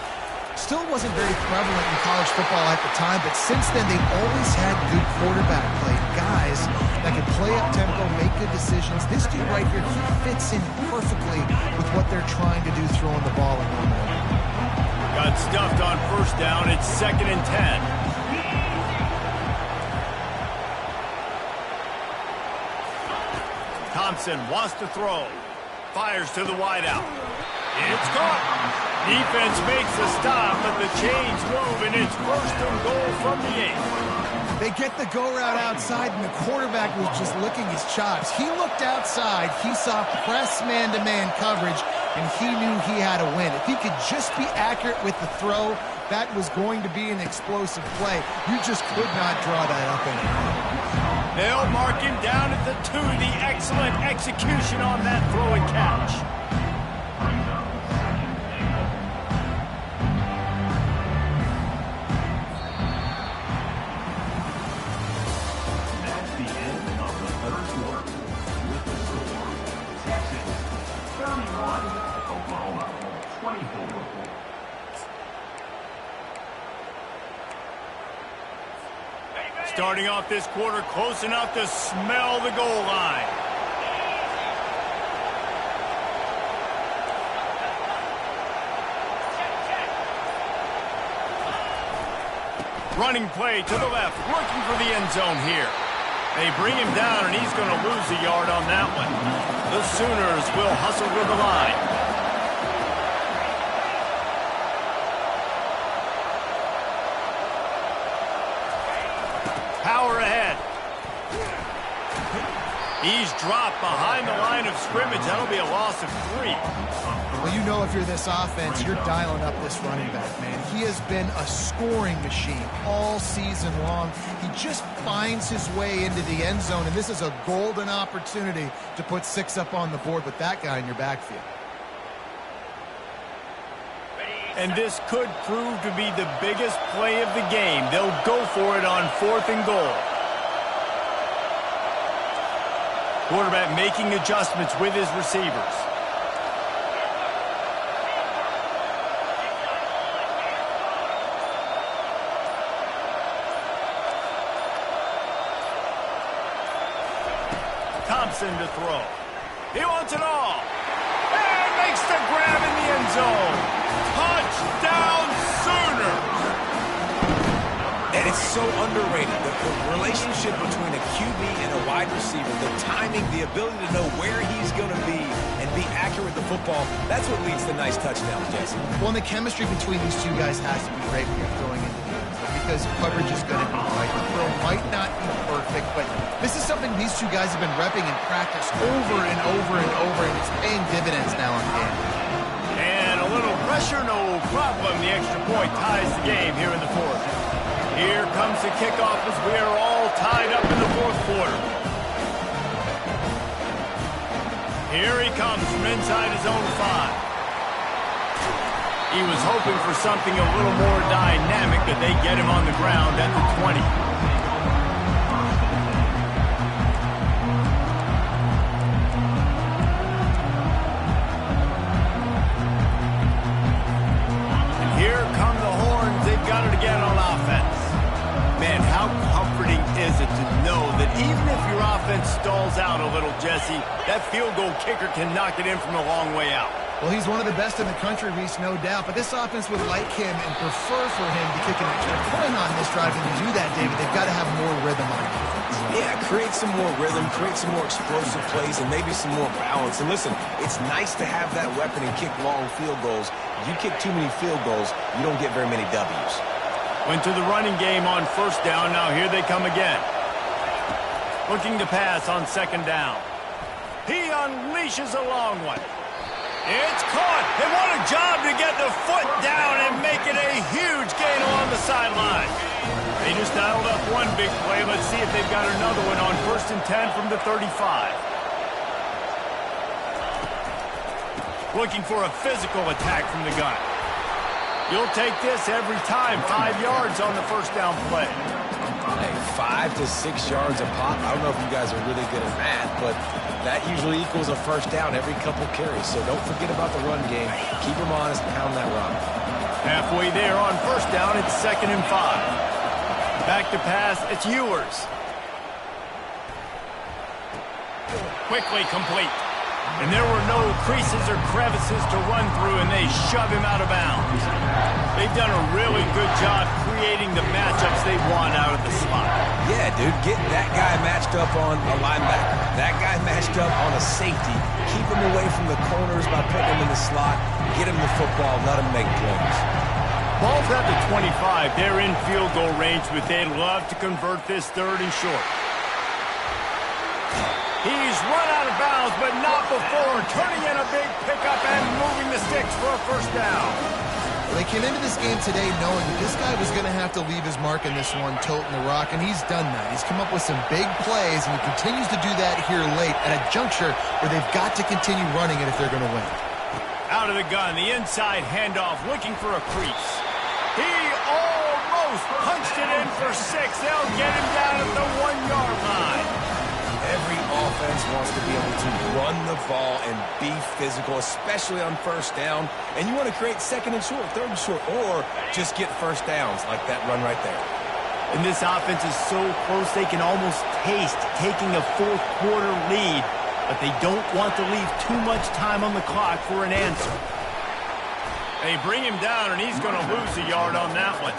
still wasn't very prevalent in college football at the time, but since then they've always had good quarterback play, guys that can play up tempo, make good decisions. This dude right here, he fits in perfectly with what they're trying to do throwing the ball in one way. Got stuffed on 1st down. It's 2nd and 10. Thompson wants to throw. Fires to the wideout. It's caught. Defense makes a stop, but the chains move, and it's 1st and goal from the 8. They get the go route outside, and the quarterback was just licking his chops. He looked outside. He saw press man-to-man coverage, and he knew he had to win. If he could just be accurate with the throw, that was going to be an explosive play. You just could not draw that up anymore. They'll mark him down at the 2. The excellent execution on that throw and catch. Starting off this quarter close enough to smell the goal line. Running play to the left, looking for the end zone here. They bring him down, and he's going to lose a yard on that one. The Sooners will hustle to the line. Power ahead. He's dropped behind the line of scrimmage. That'll be a loss of 3. Well, you know if you're this offense, you're dialing up this running back, man. He has been a scoring machine all season long. He just finds his way into the end zone, and this is a golden opportunity to put 6 up on the board with that guy in your backfield. And this could prove to be the biggest play of the game. They'll go for it on 4th and goal. Quarterback making adjustments with his receivers. Thompson to throw. He wants it all. And makes the grab in the end zone. Touchdown Sooners! And it's so underrated. The relationship between a QB and a wide receiver, the timing, the ability to know where he's going to be and be accurate with the football, that's what leads to nice touchdowns, Jesse. Well, and the chemistry between these two guys has to be great when you're throwing into the end zone because coverage is going to be right. The throw might not be perfect, but this is something these two guys have been repping in practice over and over and over, and it's paying dividends now in game. And a little pressure, no problem. The extra point ties the game here in the 4th. Here comes the kickoff as we are all tied up in the 4th quarter. Here he comes from inside his own 5. He was hoping for something a little more dynamic, but they get him on the ground at the 20. And here come the horns. They've got it again on offense. Man, how comforting is it to know that even if your offense stalls out a little, Jesse, that field goal kicker can knock it in from a long way out. Well, he's one of the best in the country, Reese, no doubt. But this offense would like him and prefer for him to kick an extra point on this drive. And to do that, David, they've got to have more rhythm on it. Yeah, create some more rhythm, create some more explosive plays, and maybe some more balance. And listen, it's nice to have that weapon and kick long field goals. You kick too many field goals, you don't get very many W's. Went to the running game on 1st down. Now here they come again. Looking to pass on 2nd down. He unleashes a long one. It's caught. And what a job to get the foot down and make it a huge gain along the sideline. They just dialed up one big play. Let's see if they've got another one on 1st and 10 from the 35. Looking for a physical attack from the gun. You'll take this every time. 5 yards on the 1st down play. Hey, 5 to 6 yards a pop. I don't know if you guys are really good at math, but that usually equals a 1st down every couple carries. So don't forget about the run game. Keep them honest, pound that rock. Halfway there on 1st down, it's 2nd and 5. Back to pass, it's Ewers. Quickly complete. And there were no creases or crevices to run through, and they shove him out of bounds. They've done a really good job creating the matchups they want out of the slot. Yeah, dude, get that guy matched up on a linebacker. That guy matched up on a safety. Keep him away from the corners by putting him in the slot. Get him the football, let him make plays. Ball's at the 25. They're in field goal range, but they'd love to convert this 3rd and short. He's run out of bounds, but not before turning in a big pickup and moving the sticks for a 1st down. Well, they came into this game today knowing that this guy was going to have to leave his mark in this one, toting the rock, and he's done that. He's come up with some big plays, and he continues to do that here late at a juncture where they've got to continue running it if they're going to win. Out of the gun, the inside handoff, looking for a crease. He almost punched it in for 6. They'll get him down at the 1-yard line. Every offense wants to be able to run the ball and be physical, especially on 1st down. And you want to create 2nd and short, 3rd and short, or just get 1st downs like that run right there. And this offense is so close they can almost taste taking a fourth quarter lead, but they don't want to leave too much time on the clock for an answer. They bring him down, and he's going to lose a yard on that one.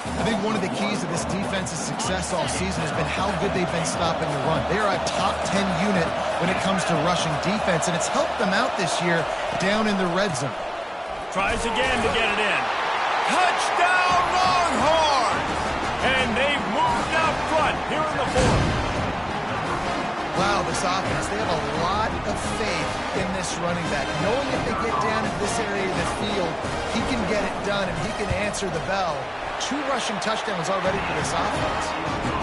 I think one of the keys to this defense's success all season has been how good they've been stopping the run. They are a top 10 unit when it comes to rushing defense, and it's helped them out this year down in the red zone. Tries again to get it in. Touchdown, Longhorns! And they've moved out front here in the fourth. Wow, this offense, they have a lot of faith in this running back. Knowing if they get down in this area of the field, he can get it done and he can answer the bell. 2 rushing touchdowns already for this offense.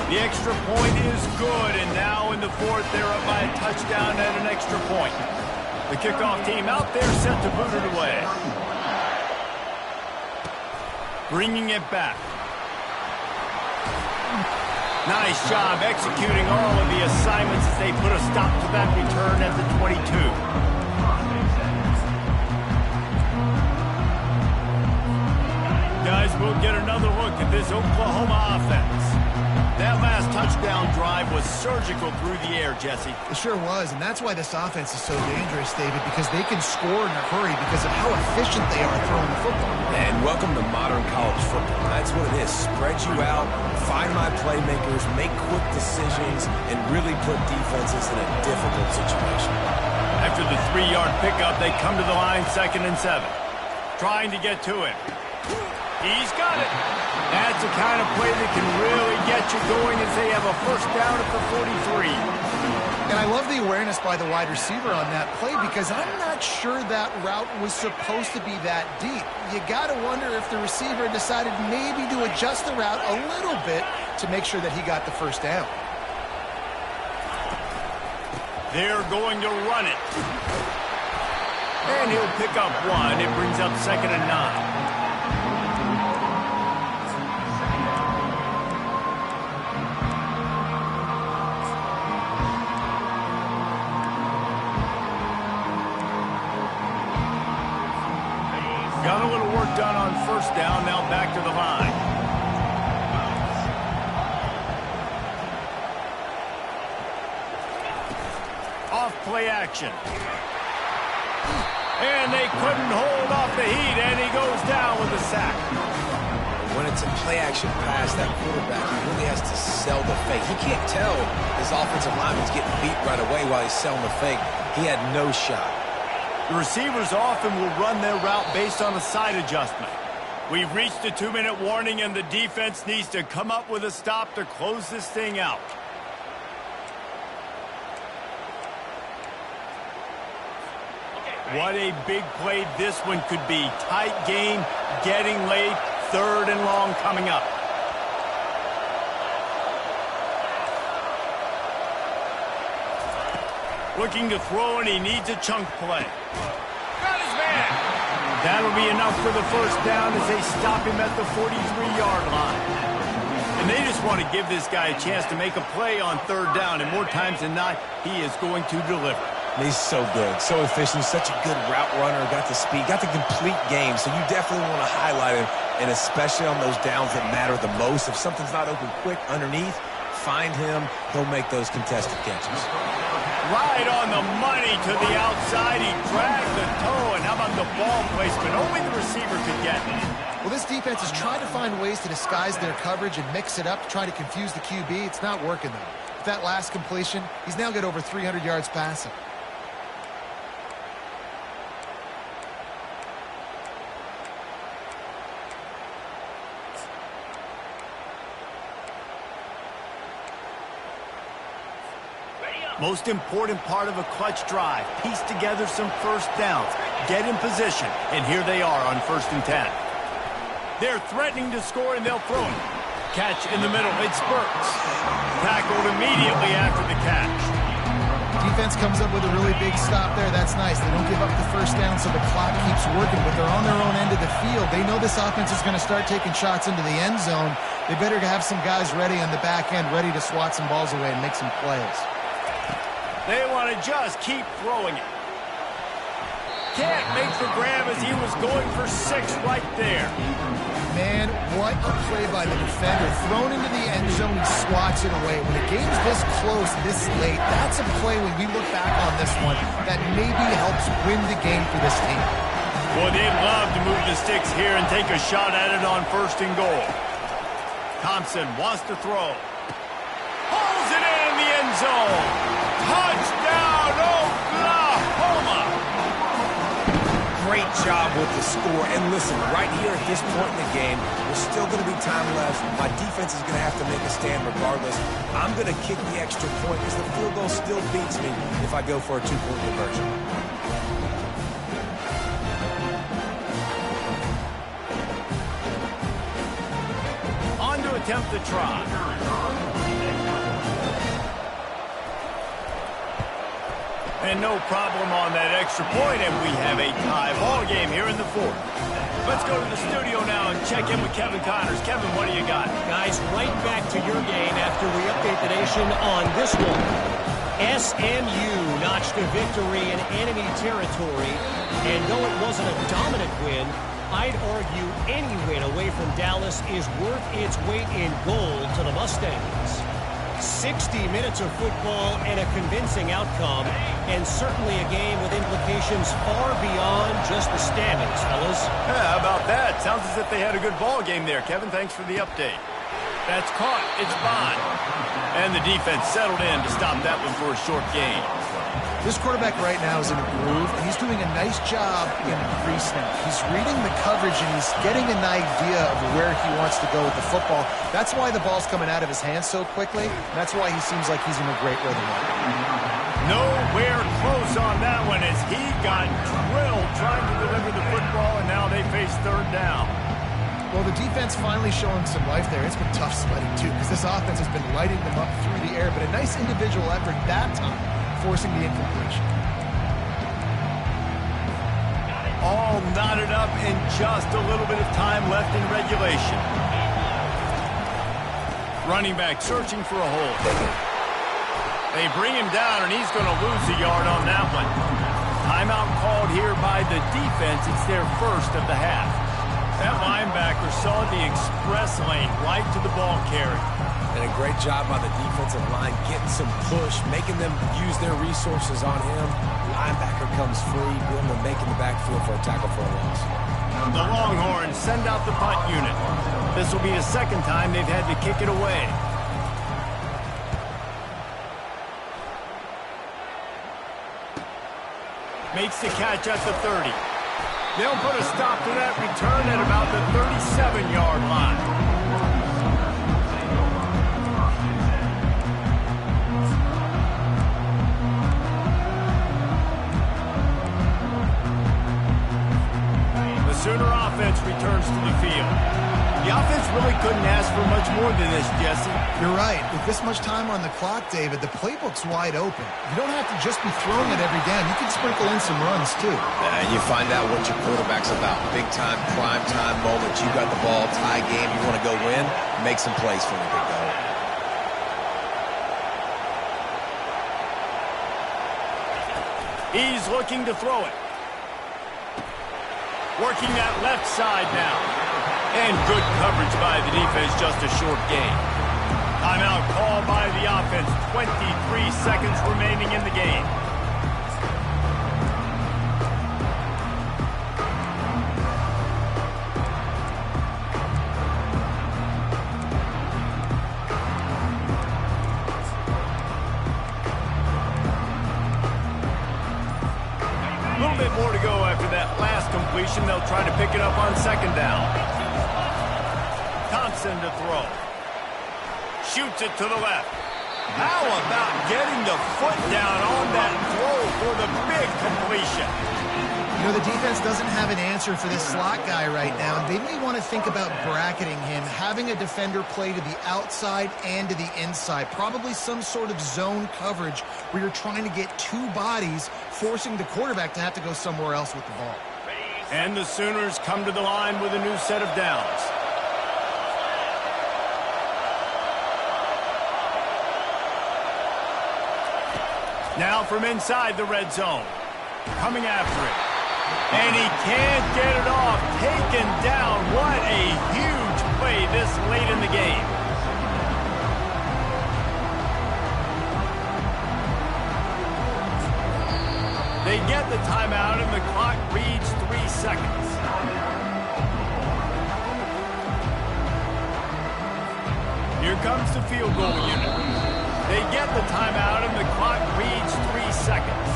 The extra point is good, and now in the fourth, they're up by a touchdown and an extra point. The kickoff team out there set to boot it away. Bringing it back. Nice job executing all of the assignments as they put a stop to that return at the 22. Guys, we'll get another look at this Oklahoma offense. That last touchdown drive was surgical through the air, Jesse. It sure was, and that's why this offense is so dangerous, David, because they can score in a hurry because of how efficient they are throwing the football. And welcome to modern college football. That's what it is. Spread you out, find my playmakers, make quick decisions, and really put defenses in a difficult situation. After the 3-yard pickup, they come to the line 2nd and 7. Trying to get to him. He's got it. That's the kind of play that can really get you going as they have a first down at the 43. And I love the awareness by the wide receiver on that play because I'm not sure that route was supposed to be that deep. You got to wonder if the receiver decided maybe to adjust the route a little bit to make sure that he got the first down. They're going to run it. And he'll pick up 1. It brings up 2nd and 9. Got a little work done on first down, now back to the line. Off play action. And they couldn't hold off the heat, and he goes down with a sack. When it's a play-action pass, that quarterback, he really has to sell the fake. He can't tell his offensive lineman's getting beat right away while he's selling the fake. He had no shot. The receivers often will run their route based on a side adjustment. We've reached the 2-minute warning, and the defense needs to come up with a stop to close this thing out. What a big play this one could be. Tight game, getting late, 3rd and long coming up. Looking to throw, and he needs a chunk play. Got his man. That'll be enough for the first down as they stop him at the 43-yard line. And they just want to give this guy a chance to make a play on 3rd down, and more times than not, he is going to deliver. He's so good, so efficient, such a good route runner, got the speed, got the complete game, so you definitely want to highlight him, and especially on those downs that matter the most. If something's not open quick underneath, find him, he'll make those contested catches. Right on the money to the outside. He dragged the toe, and how about the ball placement? Only the receiver could get it. Well, this defense is trying to find ways to disguise their coverage and mix it up to try to confuse the QB. It's not working, though. With that last completion, he's now got over 300 yards passing. Most important part of a clutch drive. Piece together some first downs. Get in position. And here they are on 1st and 10. They're threatening to score, and they'll throw it. Catch in the middle. It spurts. Tackled immediately after the catch. Defense comes up with a really big stop there. That's nice. They don't give up the first down, so the clock keeps working, but they're on their own end of the field. They know this offense is going to start taking shots into the end zone. They better have some guys ready on the back end, ready to swat some balls away and make some plays. They want to just keep throwing it. can't make the grab as he was going for 6 right there. Man, what a play by the defender. Thrown into the end zone, he swats it away. When the game's this close, this late, that's a play when we look back on this one that maybe helps win the game for this team. Well, they'd love to move the sticks here and take a shot at it on 1st and goal. Thompson wants to throw. Pulls it in the end zone. Touchdown, Oklahoma! Great job with the score. And listen, right here at this point in the game, there's still going to be time left. My defense is going to have to make a stand regardless. I'm going to kick the extra point because the field goal still beats me if I go for a 2-point conversion. On to attempt the try. And no problem on that extra point, and we have a tie ball game here in the 4th. Let's go to the studio now and check in with Kevin Connors. Kevin, what do you got? Guys, right back to your game after we update the nation on this one. SMU notched a victory in enemy territory, and though it wasn't a dominant win, I'd argue any win away from Dallas is worth its weight in gold to the Mustangs. 60 minutes of football and a convincing outcome, and certainly a game with implications far beyond just the standings, fellas. Yeah, how about that? Sounds as if they had a good ball game there. Kevin, thanks for the update. That's caught. It's Bond. And the defense settled in to stop that one for a short gain. This quarterback right now is in a groove, and he's doing a nice job in pre-snap. He's reading the coverage, and he's getting an idea of where he wants to go with the football. That's why the ball's coming out of his hands so quickly. And that's why he seems like he's in a great rhythm. Nowhere close on that one as he got drilled trying to deliver the football, and now they face 3rd down. Well, the defense finally showing some life there. It's been tough sledding, too, because this offense has been lighting them up through the air, but a nice individual effort that time, forcing the incompletion. All knotted up and just a little bit of time left in regulation. Running back searching for a hole. They bring him down, and he's going to lose a yard on that one. Timeout called here by the defense. It's their 1st of the half. That linebacker saw the express lane right to the ball carrier. And a great job by the defensive line getting some push, making them use their resources on him. Linebacker comes free, willing to make in the backfield for a tackle for a loss. The Longhorns send out the punt unit. This will be the 2nd time they've had to kick it away. Makes the catch at the 30. They'll put a stop to that return at about the 37-yard line. Sooner offense returns to the field. The offense really couldn't ask for much more than this, Jesse. You're right. With this much time on the clock, David, the playbook's wide open. You don't have to just be throwing it every down. You can sprinkle in some runs, too. And you find out what your quarterback's about. Big time, prime time moments. You got the ball, tie game, you want to go win, make some plays for the big goal. He's looking to throw it. Working that left side now. And good coverage by the defense, just a short gain. Timeout called by the offense. 23 seconds remaining in the game. A little bit more to go after that last completion. They'll try to pick it up on 2nd down. Thompson to throw. Shoots it to the left. How about getting the foot down on that throw for the big completion? You know, the defense doesn't have an answer for this slot guy right now. They may want to think about bracketing him, having a defender play to the outside and to the inside. Probably some sort of zone coverage where you're trying to get 2 bodies, forcing the quarterback to have to go somewhere else with the ball. And the Sooners come to the line with a new set of downs. Now from inside the red zone. Coming after it. And he can't get it off. Taken down. What a huge play this late in the game. They get the timeout, and the clock reads 3 seconds. Here comes the field goal unit. They get the timeout, and the clock reads 3 seconds.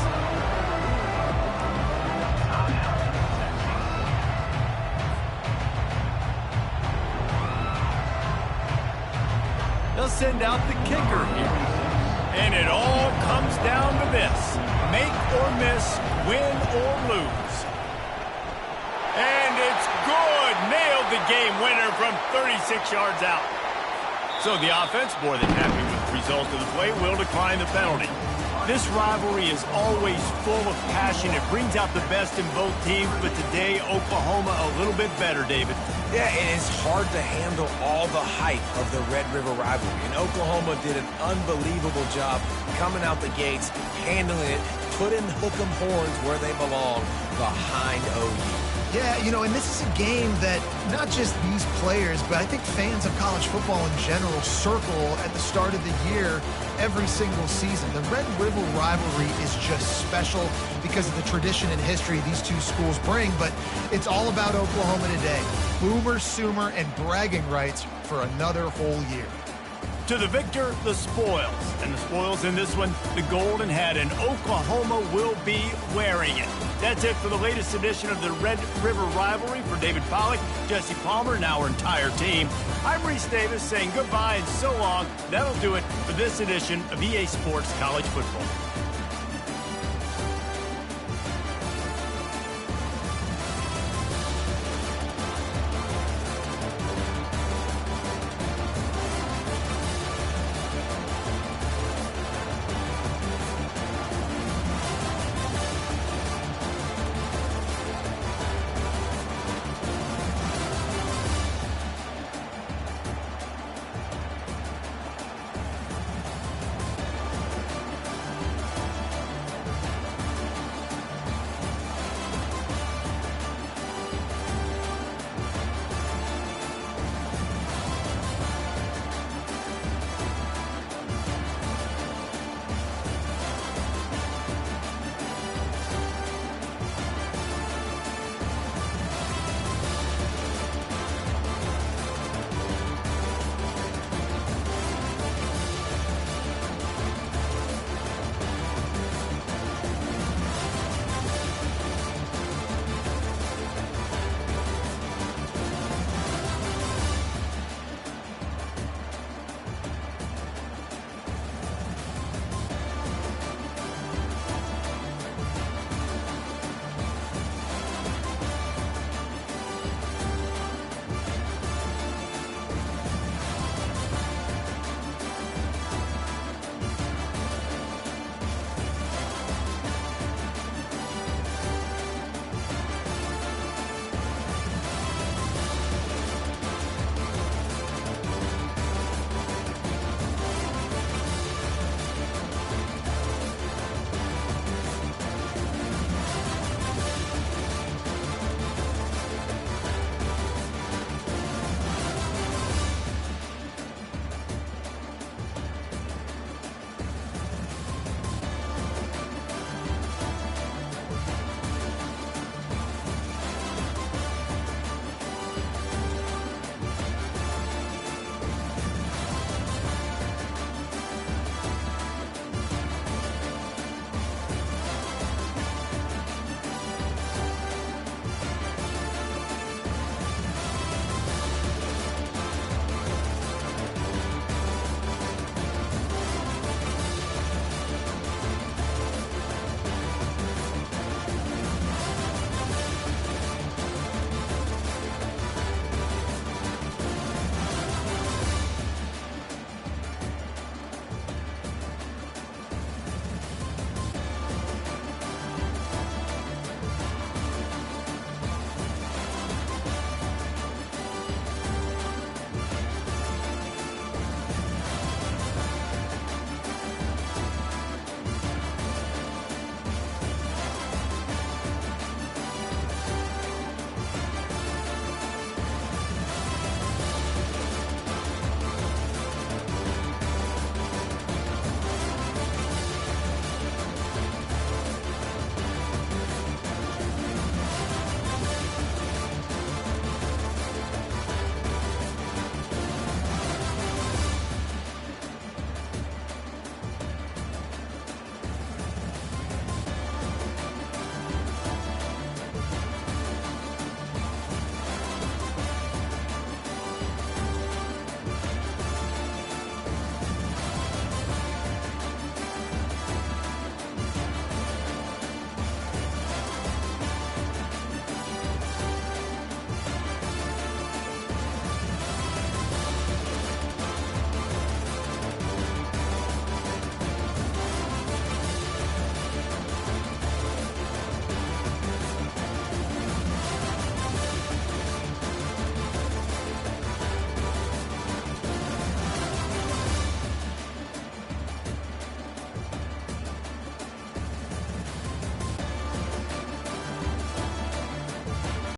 They'll send out the kicker here. And it all comes down to this. Make or miss, win or lose. And it's good. Nailed the game winner from 36 yards out. So the offense, more than happy with the result of the play, will decline the penalty. This rivalry is always full of passion. It brings out the best in both teams, but today, Oklahoma a little bit better, David. Yeah, and it's hard to handle all the hype of the Red River rivalry. And Oklahoma did an unbelievable job coming out the gates, handling it, putting hook 'em horns where they belong, behind OU. Yeah, you know, and this is a game that not just these players, but I think fans of college football in general circle at the start of the year every single season. The Red River rivalry is just special because of the tradition and history these two schools bring, but it's all about Oklahoma today. Boomer, Sooner, and bragging rights for another whole year. To the victor, the spoils. And the spoils in this one, the golden hat, and Oklahoma will be wearing it. That's it for the latest edition of the Red River Rivalry. For David Pollack, Jesse Palmer, and our entire team, I'm Reese Davis saying goodbye and so long. That'll do it for this edition of EA Sports College Football.